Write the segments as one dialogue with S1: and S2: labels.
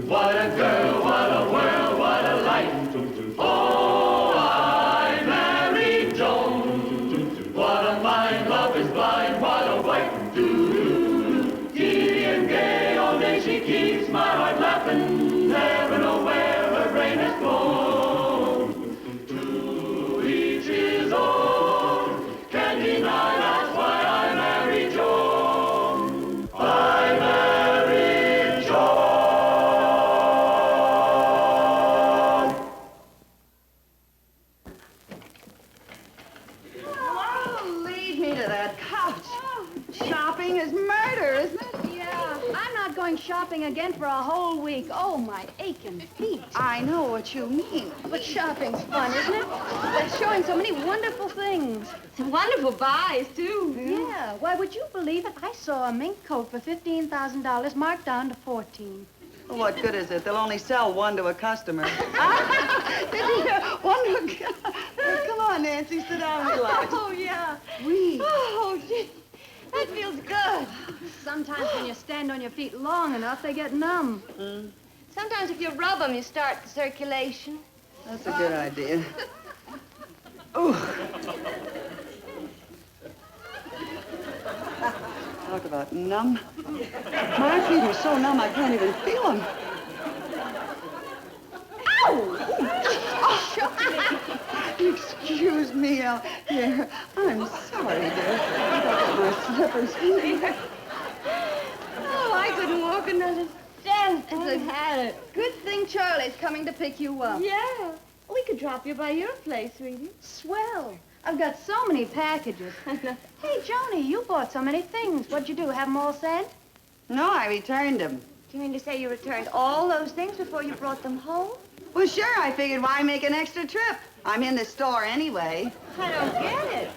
S1: What a girl, what a world, what a life. Oh, I married Joan. What a mind, love is blind, what a wife. Giddy and gay, all day she keeps my heart laughing. Never know where her brain has flown. To each his own, can't deny that's why I married Joan. I married Joan.
S2: Oh, lead me to that couch. Shopping is murder, isn't it?
S3: Yeah, I'm not going shopping again for a whole week. Oh, my aching feet.
S2: I know what you mean.
S3: But shopping's fun, isn't it? They're showing so many wonderful things.
S4: Wonderful buys, too.
S3: Yeah. Why, would you believe it? I saw a mink coat for $15,000 marked down to $14,000.
S2: Well, what good is it? They'll only sell one to a customer. One to Come on, Nancy, sit down and relax.
S4: Oh, yeah.
S2: Read.
S4: Oh, gee. That feels good.
S3: Sometimes when you stand on your feet long enough, they get numb.
S4: Sometimes if you rub them, you start the circulation.
S2: That's a good idea. Ooh. Talk about numb. My feet are so numb I can't even feel them. Excuse me, dear. I'm sorry, dear. I got my slippers here.
S4: Oh, I couldn't walk another step if I had it.
S3: Good thing Charlie's coming to pick you up.
S4: Yeah. We could drop you by your place, sweetie.
S3: Swell. I've got so many packages. Hey, Joni, you bought so many things. What'd you do, have them all sent?
S2: No, I returned them.
S4: Do you mean to say you returned all those things before you brought them home?
S2: Well, sure, I figured why make an extra trip? I'm in the store anyway.
S4: I don't get it.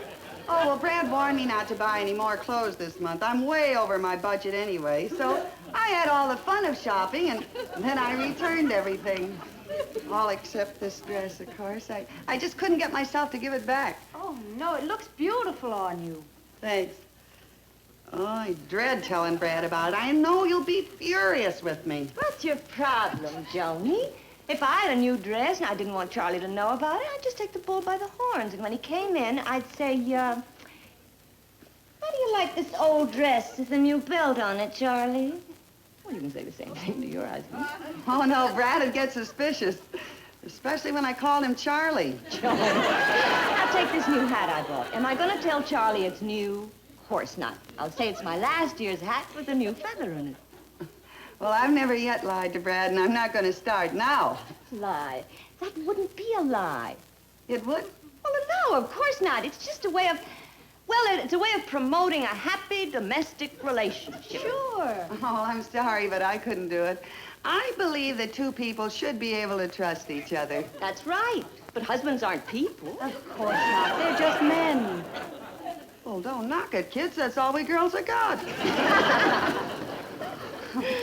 S2: Oh, well, Brad warned me not to buy any more clothes this month. I'm way over my budget anyway, so I had all the fun of shopping, and then I returned everything. All except this dress, of course. I just couldn't get myself to give it back.
S3: Oh, no, it looks beautiful on you.
S2: Thanks. Oh, I dread telling Brad about it. I know you'll be furious with me.
S4: What's your problem, Joni? If I had a new dress and I didn't want Charlie to know about it, I'd just take the bull by the horns. And when he came in, I'd say, how do you like this old dress with the new belt on it, Charlie? Well, you can say the same thing to your husband.
S2: Oh, no, Brad would get suspicious. Especially when I called him Charlie.
S4: Joan, now take this new hat I bought. Am I going to tell Charlie it's new? Of course not. I'll say it's my last year's hat with a new feather in it.
S2: Well, I've never yet lied to Brad, and I'm not going to start now.
S4: Lie. That wouldn't be a lie.
S2: It would?
S4: Well, no, of course not. It's just a way of, well, it's a way of promoting a happy domestic relationship.
S3: Sure.
S2: Oh, I'm sorry, but I couldn't do it. I believe that two people should be able to trust each other.
S4: That's right. But husbands aren't people.
S3: Of course not. They're just men.
S2: Well, don't knock it, kids. That's all we girls have got.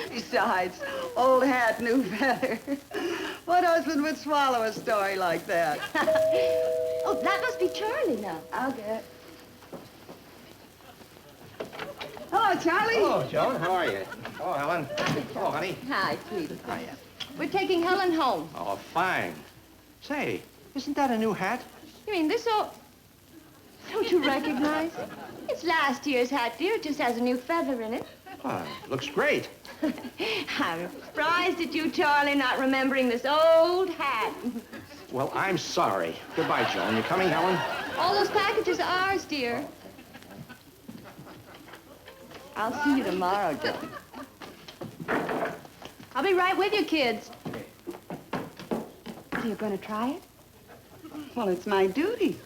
S2: Besides, old hat, new feather. What husband would swallow a story like that?
S4: Oh, that must be Charlie now.
S2: I'll get it. Hello, Charlie.
S5: Hello, Joan. How are you? Oh, Helen. Oh, honey.
S4: Hi, sweetie.
S5: Hiya.
S4: We're taking Helen home.
S5: Oh, fine. Say, isn't that a new hat?
S4: You mean this old... Don't you recognize it? It's last year's hat, dear. It just has a new feather in it.
S5: Oh, looks great.
S4: I'm surprised at you, Charlie, not remembering this old hat.
S5: Well, I'm sorry. Goodbye, Joan. You coming, Helen?
S4: All those packages are ours, dear. I'll see you tomorrow, Joan.
S3: I'll be right with you, kids. Are you going to try it?
S2: Well, it's my duty.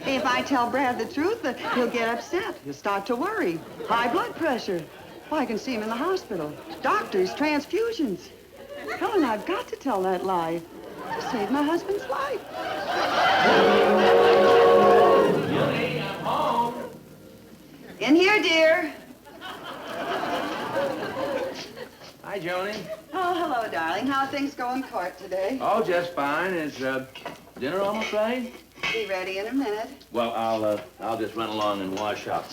S2: If I tell Brad the truth, he'll get upset. He'll start to worry. High blood pressure. Well, I can see him in the hospital. Doctors, transfusions. Helen, I've got to tell that lie to save my husband's life. In here, dear.
S5: Hi, Joni.
S2: Oh, hello, darling. How are things going in court today?
S6: Oh, just fine. Is dinner almost ready?
S2: Be ready in a minute.
S6: Well, I'll just run along and wash up.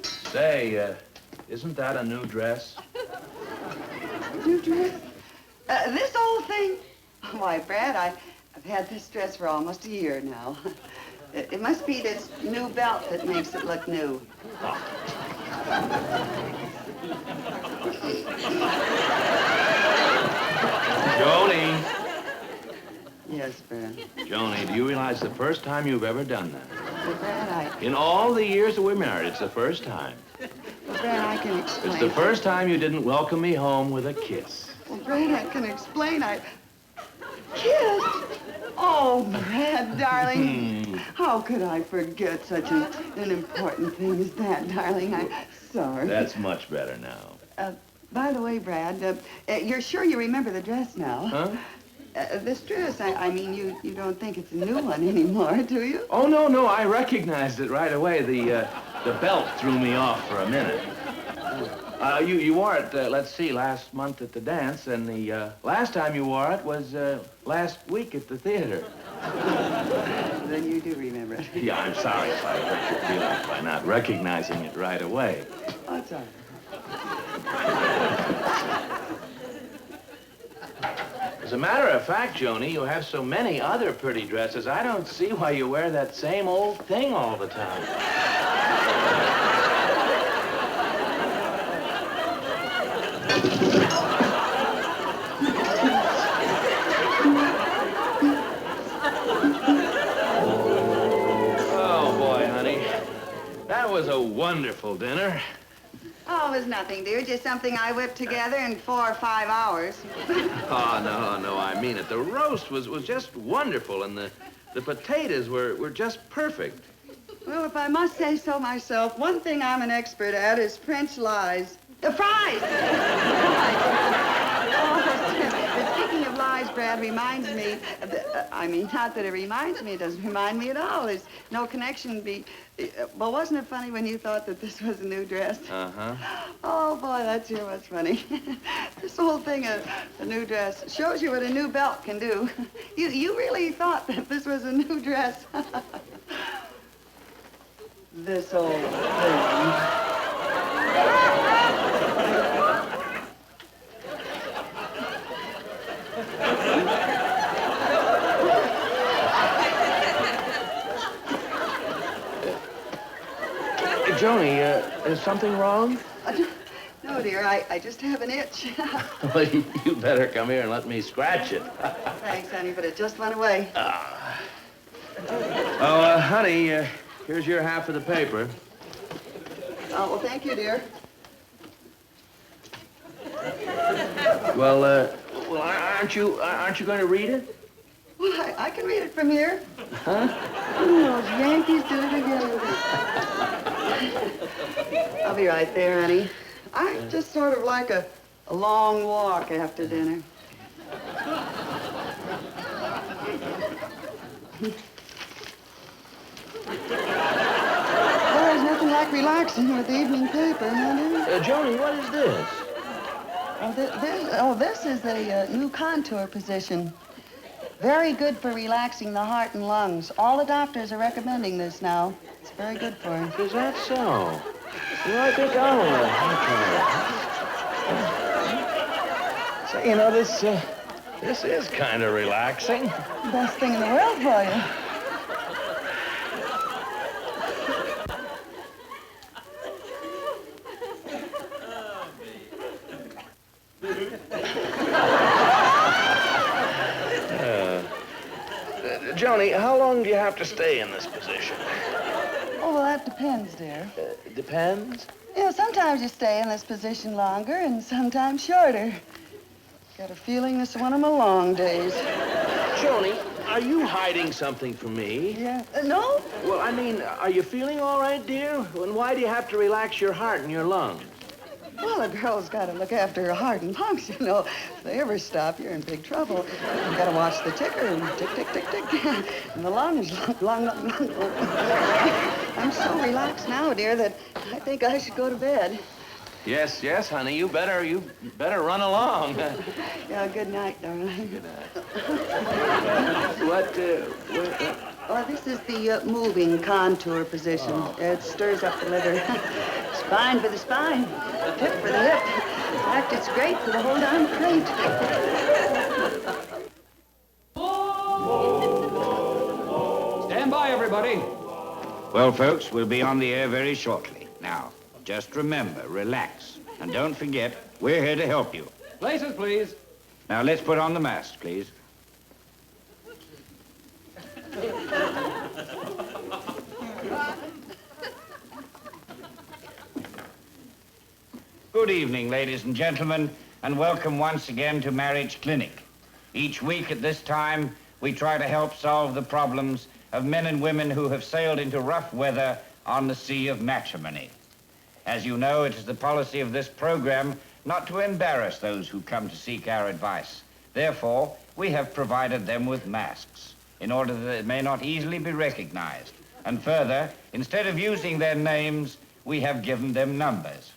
S6: Say, isn't that a new dress?
S2: New dress? This old thing? Why, Brad, I've had this dress for almost a year now. It must be this new belt that makes it look new.
S6: Joni.
S2: Yes, Brad.
S6: Joni, do you realize the first time you've ever done that?
S2: Well, Brad,
S6: In all the years that we're married, it's the first time.
S2: Brad, I can explain.
S6: It's the first time you didn't welcome me home with a kiss.
S2: Well, Brad, I can explain. Kiss? Oh, Brad, darling. How could I forget such an important thing as that, darling? I'm sorry.
S6: That's much better now.
S2: By the way, Brad, you're sure you remember the dress now?
S6: Huh?
S2: This dress, I mean, you don't think it's a new one anymore, do you?
S6: Oh, no, I recognized it right away. The belt threw me off for a minute. You wore it, let's see, last month at the dance, and the last time you wore it was last week at the theater.
S2: Then you do remember it.
S6: Yeah, I'm sorry if I hurt your feelings by not recognizing it right away.
S2: Oh, it's all right.
S6: As a matter of fact, Joni, you have so many other pretty dresses, I don't see why you wear that same old thing all the time. Oh, boy, honey. That was a wonderful dinner.
S2: Oh, it was nothing, dear. Just something I whipped together in 4 or 5 hours.
S6: Oh, no, I mean it. The roast was just wonderful, and the potatoes were just perfect.
S2: Well, if I must say so myself, one thing I'm an expert at is French lies. The fries! Oh, speaking of lies, Brad, reminds me, I mean, not that it reminds me, it doesn't remind me at all. There's no connection well, wasn't it funny when you thought that this was a new dress?
S6: Uh-huh.
S2: Oh, boy, that's sure was funny. This whole thing, a new dress, shows you what a new belt can do. You really thought that this was a new dress. This old thing.
S6: Joni, is something wrong?
S2: No, dear, I just have an itch.
S6: Well, you better come here and let me scratch it.
S2: Thanks, honey, but it just went away.
S6: Honey, here's your half of the paper.
S2: Oh, well, thank you, dear.
S6: Well, aren't you going to read it?
S2: Well, I can read it from here.
S6: Huh?
S2: Those Yankees do it again. I'll be right there, honey. I just sort of like a long walk after dinner. Well, there's nothing like relaxing with the evening paper, huh, dear?
S6: Joni, what is this?
S2: This is the new contour position. Very good for relaxing the heart and lungs. All the doctors are recommending this now. It's very good for him.
S6: Is that so? You know, I think I'll try it. So, you know, this is kind of relaxing.
S2: Best thing in the world for you.
S6: Joni, how long do you have to stay in this position?
S2: Oh, well, that depends, dear.
S6: Depends?
S2: You know, sometimes you stay in this position longer and sometimes shorter. Got a feeling this is one of my long days.
S6: Joni, are you hiding something from me?
S2: Yeah. No?
S6: Well, I mean, are you feeling all right, dear? And why do you have to relax your heart and your lungs?
S2: Well, a girl's got to look after her heart and lungs, you know. If they ever stop, you're in big trouble. You got to watch the ticker and tick, tick, tick, tick. And the lungs, lung. I'm so relaxed now, dear, that I think I should go to bed.
S6: Yes, honey. You better run along.
S2: Yeah, good night, darling.
S6: Good night. What?
S2: Well, this is the moving contour position. It stirs up the liver. It's fine for the spine, tip for the hip. In fact, it's great for the whole darn plate.
S7: Well, folks, we'll be on the air very shortly. Now, just remember, relax. And don't forget, we're here to help you.
S6: Places, please.
S7: Now, let's put on the masks, please. Good evening, ladies and gentlemen, and welcome once again to Marriage Clinic. Each week at this time, we try to help solve the problems of men and women who have sailed into rough weather on the sea of matrimony. As you know, it is the policy of this program not to embarrass those who come to seek our advice. Therefore, we have provided them with masks in order that they may not easily be recognized. And further, instead of using their names, we have given them numbers.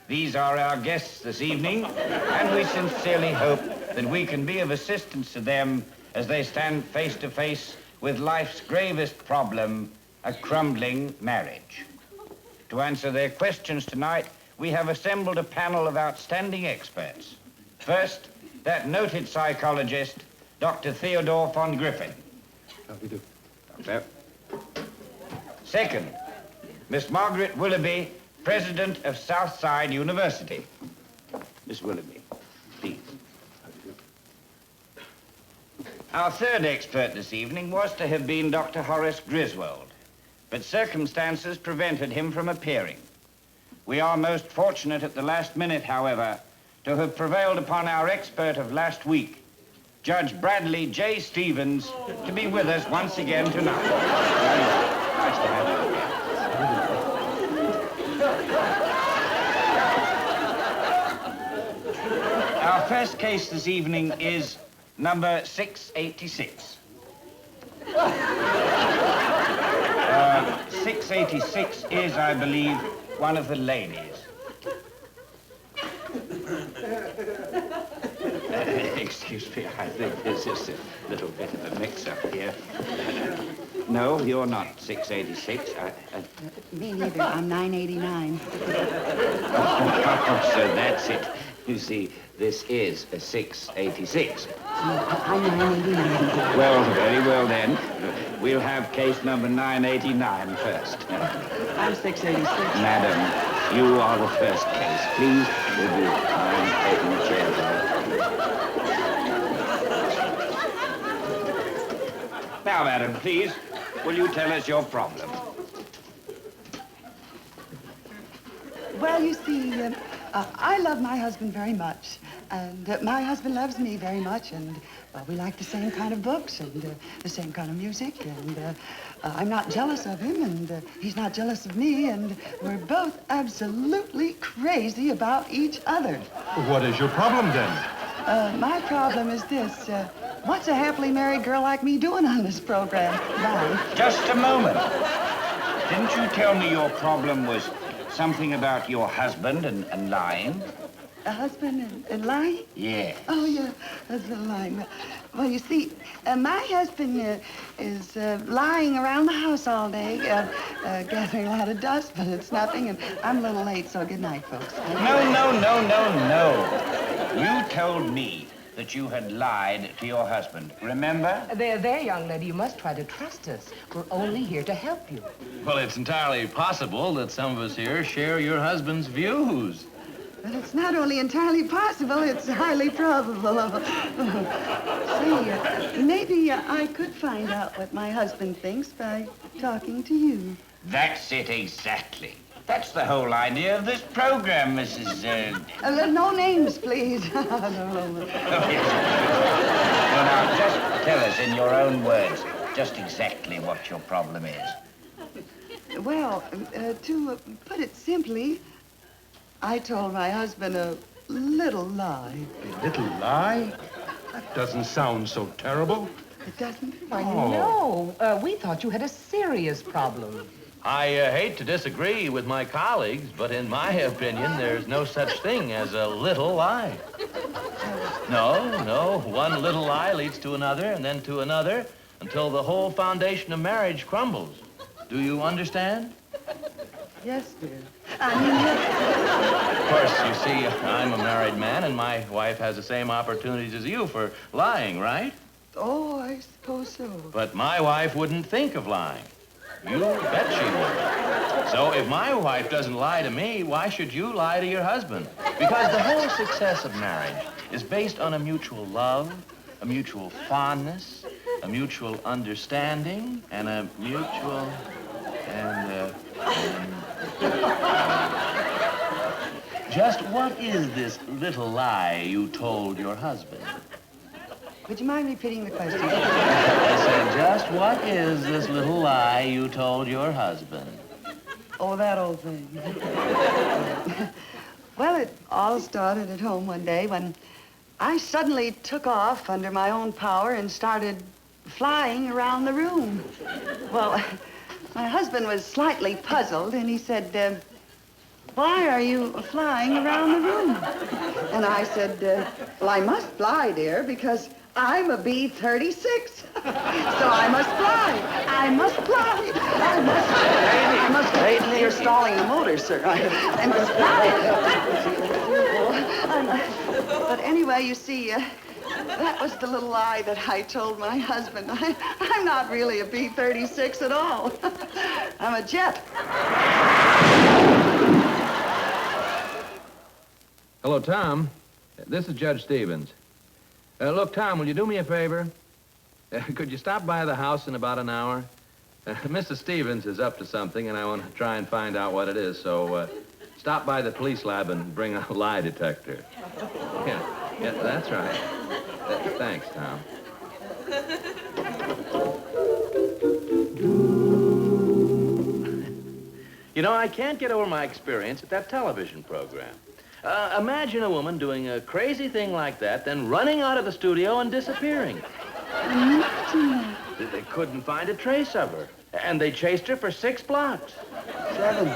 S7: These are our guests this evening, and we sincerely hope that we can be of assistance to them as they stand face to face with life's gravest problem, a crumbling marriage. To answer their questions tonight, we have assembled a panel of outstanding experts. First, that noted psychologist, Dr. Theodore von Griffin.
S5: How do you do?
S7: Doctor. Second, Miss Margaret Willoughby, President of Southside University. Miss Willoughby, please. Our third expert this evening was to have been Dr. Horace Griswold, but circumstances prevented him from appearing. We are most fortunate at the last minute, however, to have prevailed upon our expert of last week, Judge Bradley J. Stevens, to be with us once again tonight. Nice to have you here. Our first case this evening is number 686. 686 is, I believe, one of the ladies. Excuse me, I think this is a little bit of a mix-up here. No, you're not 686.
S2: Me neither. I'm 989.
S7: Oh, so that's it. You see, this is a 686.
S2: I'm 989.
S7: Well, very well then. We'll have case number 989 first.
S2: I'm 686.
S7: Madam, you are the first case. Please, would you mind taking a chair there? Now, madam, please, will you tell us your problem?
S2: Well, you see, I love my husband very much, and my husband loves me very much, and we like the same kind of books and the same kind of music, and I'm not jealous of him, and he's not jealous of me, and we're both absolutely crazy about each other.
S8: What is your problem, then?
S2: My problem is this. What's a happily married girl like me doing on this program? Bye.
S7: Just a moment. Didn't you tell me your problem was something about your husband and lying?
S2: A husband and lying?
S7: Yeah.
S2: Oh, yeah, husband and lying. Well, you see, my husband is lying around the house all day, gathering a lot of dust, but it's nothing, and I'm a little late, so good night, folks.
S7: No. You told me that you had lied to your husband, remember?
S9: There, young lady, you must try to trust us. We're only here to help you.
S6: Well, it's entirely possible that some of us here share your husband's views.
S2: But it's not only entirely possible, it's highly probable. See, maybe I could find out what my husband thinks by talking to you.
S7: That's it exactly. That's the whole idea of this program, Mrs.
S2: No names, please. No.
S7: Oh, yes. Well, now, just tell us in your own words just exactly what your problem is.
S2: Well, to put it simply, I told my husband a little lie.
S8: A little lie? That doesn't sound so terrible.
S2: It doesn't?
S9: Why, no. We thought you had a serious problem.
S6: I hate to disagree with my colleagues, but in my opinion, there's no such thing as a little lie. No. One little lie leads to another, and then to another, until the whole foundation of marriage crumbles. Do you understand?
S2: Yes, dear. I mean, yes.
S6: Of course, you see, I'm a married man, and my wife has the same opportunities as you for lying, right?
S2: Oh, I suppose so.
S6: But my wife wouldn't think of lying. You bet she So if my wife doesn't lie to me, why should you lie to your husband? Because the whole success of marriage is based on a mutual love, a mutual fondness, a mutual understanding, and a mutual... Just what is this little lie you told your husband?
S2: Would you mind repeating the question?
S6: I said, just what is this little lie you told your husband?
S2: Oh, that old thing. Well, it all started at home one day when I suddenly took off under my own power and started flying around the room. Well, my husband was slightly puzzled, and he said, why are you flying around the room? And I said, well, I must fly, dear, because I'm a B-36. So I must fly. I must fly. I must fly. You're stalling the motor, sir. I must fly. But anyway, you see, that was the little lie that I told my husband. I'm not really a B-36 at all. I'm a jet.
S6: Hello, Tom. This is Judge Stevens. Look, Tom, will you do me a favor? Could you stop by the house in about an hour? Mrs. Stevens is up to something, and I want to try and find out what it is, so stop by the police lab and bring a lie detector. Yeah, that's right. Thanks, Tom. You know, I can't get over my experience at that television program. Imagine a woman doing a crazy thing like that, then running out of the studio and disappearing. They couldn't find a trace of her, and they chased her for 6 blocks.
S2: 7.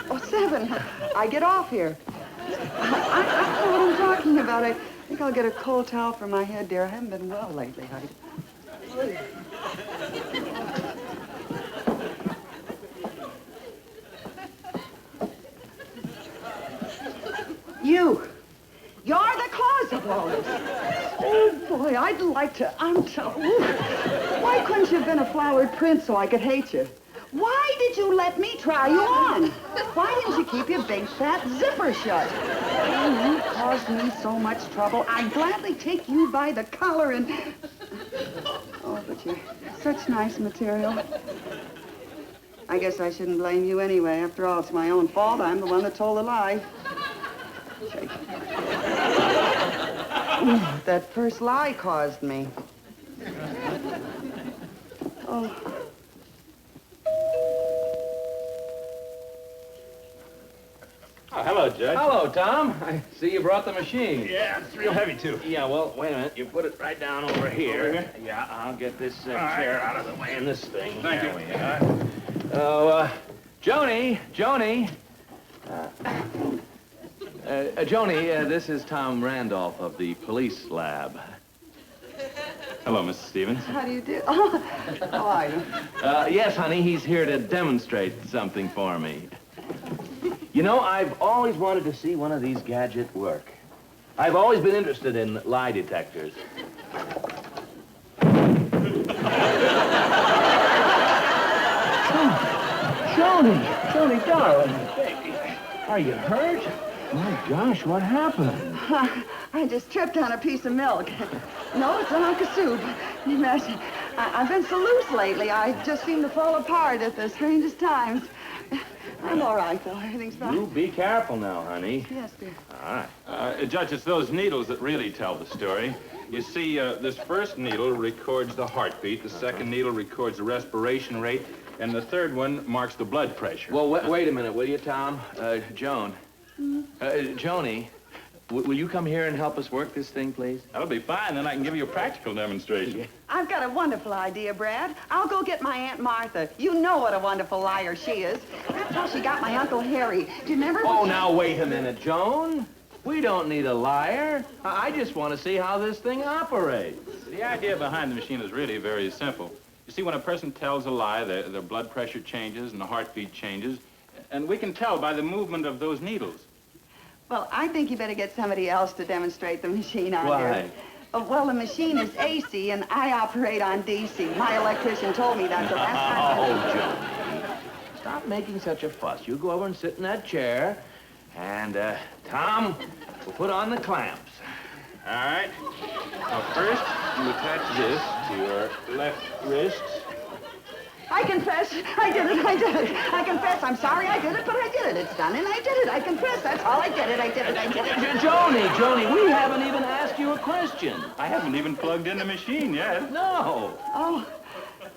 S2: Oh, 7. I get off here. I don't know what I'm talking about. I think I'll get a cold towel for my head, dear. I haven't been well lately, Heidi. You're the cause of all this. Oh, boy, I'd like to... Why couldn't you have been a flowered prince so I could hate you? Why did you let me try you on? Why didn't you keep your big fat zipper shut? Oh, you caused me so much trouble. I'd gladly take you by the collar and... Oh, but you're such nice material. I guess I shouldn't blame you anyway. After all, it's my own fault. I'm the one that told the lie. Shake. That first lie caused me. Oh.
S10: Oh, hello, Judge.
S6: Hello, Tom. I see you brought the machine.
S10: Yeah, it's real heavy, too.
S6: Yeah, well, wait a minute. You put it right down over here.
S10: Over here?
S6: Yeah, I'll get this chair out of the way in this thing.
S10: Thank you.
S6: We are. Oh, Joni. Joni, this is Tom Randolph of the police lab.
S10: Hello, Mrs. Stevens.
S2: How do you do? Oh, I do.
S6: Yes, honey, he's here to demonstrate something for me. You know, I've always wanted to see one of these gadgets work. I've always been interested in lie detectors. Joni, darling. Are you hurt? My gosh, what happened?
S2: I just tripped on a piece of milk. No, it's a hunk of soup. You imagine, I've been so loose lately. I just seem to fall apart at the strangest times. I'm all right, though. Everything's fine.
S6: You be careful now, honey.
S2: Yes, dear.
S6: All right.
S10: Judge, it's those needles that really tell the story. You see, this first needle records the heartbeat, the second needle records the respiration rate, and the third one marks the blood pressure.
S6: Well, wait a minute, will you, Tom? Joan. Joni, will you come here and help us work this thing, please?
S10: That'll be fine. Then I can give you a practical demonstration.
S2: I've got a wonderful idea, Brad. I'll go get my Aunt Martha. You know what a wonderful liar she is. That's how she got my Uncle Harry. Do you remember?
S6: Oh, now, wait a minute, Joan. We don't need a liar. I just want to see how this thing operates.
S10: The idea behind the machine is really very simple. You see, when a person tells a lie, their blood pressure changes and the heartbeat changes, and we can tell by the movement of those needles.
S2: Well, I think you better get somebody else to demonstrate the machine on
S6: Why?
S2: here. Well, the machine is AC, and I operate on DC. My electrician told me that, so that's
S6: Oh, Joan. Stop stop making such a fuss. You go over and sit in that chair, and, Tom, we'll put on the clamps.
S10: All right. Now, first, you attach this to your left wrist.
S2: I confess, I did it. I confess, I'm sorry I did it, but I did it. It's done, and I did it. I confess, that's all I did it. I did it.
S6: Joni, we haven't even asked you a question.
S10: I haven't even plugged in the machine yet.
S6: No.
S2: Oh,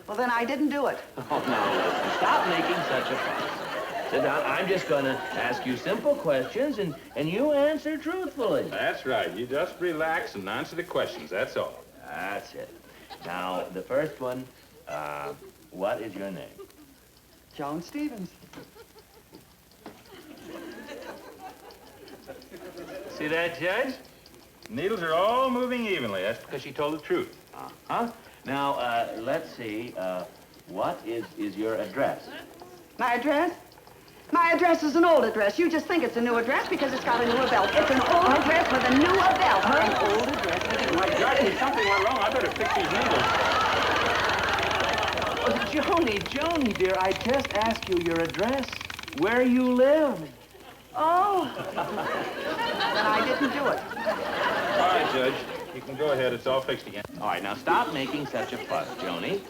S2: well, then I didn't do it.
S6: Oh, now, listen, stop making such a fuss. Sit down. I'm just going to ask you simple questions, and you answer truthfully.
S10: That's right. You just relax and answer the questions, that's all.
S6: That's it. Now, the first one, what is your name?
S2: Joan Stevens.
S10: See that, Judge? Needles are all moving evenly. That's because she told the truth.
S6: Uh-huh. Now, let's see, what is your address?
S2: My address? My address is an old address. You just think it's a new address because it's got a newer belt. It's an old address with a newer belt. An old address with a newer belt.
S10: Judge, if something went wrong, I better fix these needles.
S6: Joni, dear, I just asked you your address, where you live.
S2: Oh. Then I didn't do it.
S10: All right, Judge. You can go ahead. It's all fixed again.
S6: All right, now stop making such a fuss, Joni.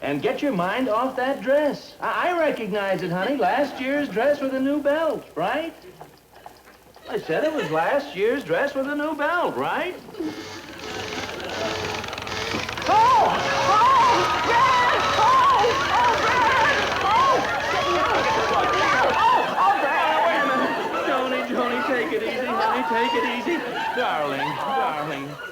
S6: And get your mind off that dress. I recognize it, honey. Last year's dress with a new belt, right? I said it was last year's dress with a new belt, right? Joni, take it easy, honey. Take it easy. Darling,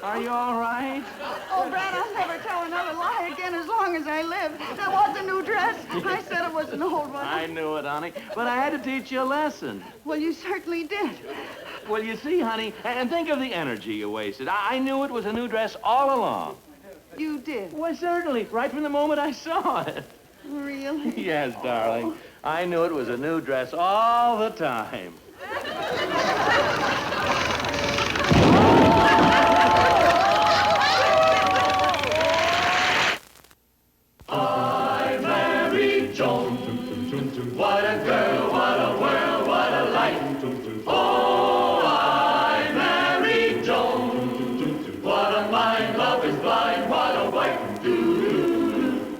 S6: are you all right?
S2: Oh, Brad, I'll never tell another lie again as long as I live. That was a new dress. I said it was an old one.
S6: I knew it, honey, but I had to teach you a lesson.
S2: Well, you certainly did.
S6: Well, you see, honey, and think of the energy you wasted. I knew it was a new dress all along.
S2: You did?
S6: Why, certainly, right from the moment I saw it.
S2: Really?
S6: Yes, darling. I knew it was a new dress all the time.
S1: I married Joan. What a girl, what a world, what a life. Oh, I married Joan. What a mind, love is blind, what a wife.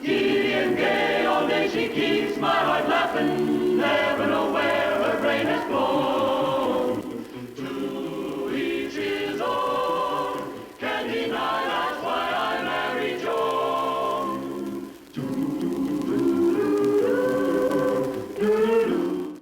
S1: Giddy and gay all day she keeps my heart laughing.